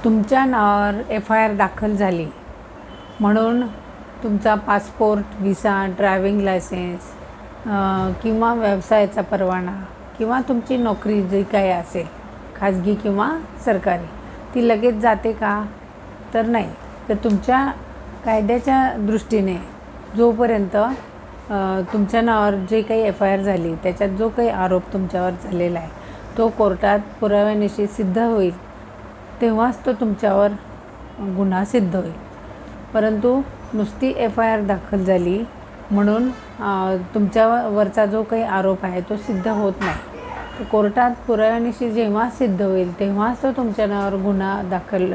तुमच्या नावावर FIR दाखल झाली म्हणून तुमचा पासपोर्ट, व्हिसा, ड्रायव्हिंग लायसेन्स किंवा व्यवसायाचा परवाना किंवा तुमची नोकरी जी काही असेल खाजगी किंवा सरकारी ती लगेच जाते का? तर नाही. तर तुमच्या कायद्याच्या दृष्टीने जोपर्यंत तुमच्या नावावर जे काही FIR झाली त्याच्यात जो काही आरोप तुमच्यावर झालेला आहे तो कोर्टात पुराव्यानिशी सिद्ध होईल तेव्हाच तो तुमच्यावर गुन्हा सिद्ध होईल. परंतु नुसती FIR दाखल झाली म्हणून तुमच्यावरचा जो काही आरोप आहे तो सिद्ध होत नाही. तर कोर्टात पुराव्यानिशी जेव्हा सिद्ध होईल तेव्हाच तो तुमच्या नावावर गुन्हा दाखल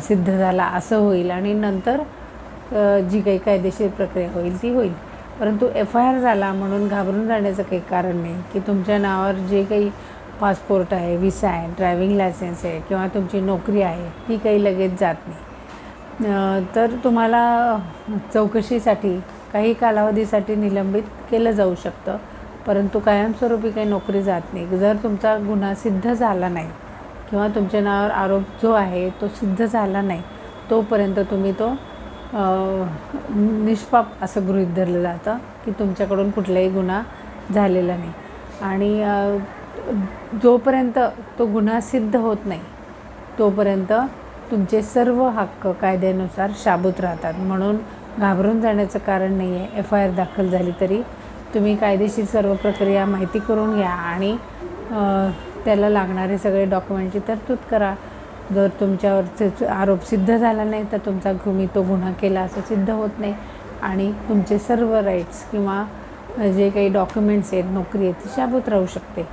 सिद्ध झाला असं होईल आणि नंतर जी काही कायदेशीर प्रक्रिया होईल ती होईल. परंतु FIR झाला म्हणून घाबरून जाण्याचं काही कारण नाही की तुमच्या नावावर जे काही पासपोर्ट आहे, व्हिसा आहे, ड्रायव्हिंग लायसेन्स आहे किंवा तुमची नोकरी आहे ती काही लगेच जात नाही. तर तुम्हाला चौकशीसाठी काही कालावधीसाठी निलंबित केलं जाऊ शकतं, परंतु कायमस्वरूपी काही नोकरी जात नाही. जर तुमचा गुन्हा सिद्ध झाला नाही किंवा तुमच्या नावावर आरोप जो आहे तो सिद्ध झाला नाही तोपर्यंत तुम्ही तो निष्पाप असं गृहीत धरलं जातं की तुमच्याकडून कुठलाही गुन्हा झालेला नाही. आणि जोपर्यंत तो गुन्हा सिद्ध होत नाही तोपर्यंत तुमचे सर्व हक्क कायद्यानुसार शाबूत राहतात. म्हणून घाबरून जाण्याचं कारण नाही आहे. FIR दाखल झाली तरी तुम्ही कायदेशीर सर्व प्रक्रिया माहिती करून घ्या आणि त्याला लागणारे सगळे डॉक्युमेंटची तरतूद करा. जर तुमच्यावरचे आरोप सिद्ध झाला नाही तर तुमचा तुम्ही तो गुन्हा केला असं सिद्ध होत नाही आणि तुमचे सर्व राईट्स किंवा जे काही डॉक्युमेंट्स आहेत, नोकरी आहे ती शाबूत राहू शकते.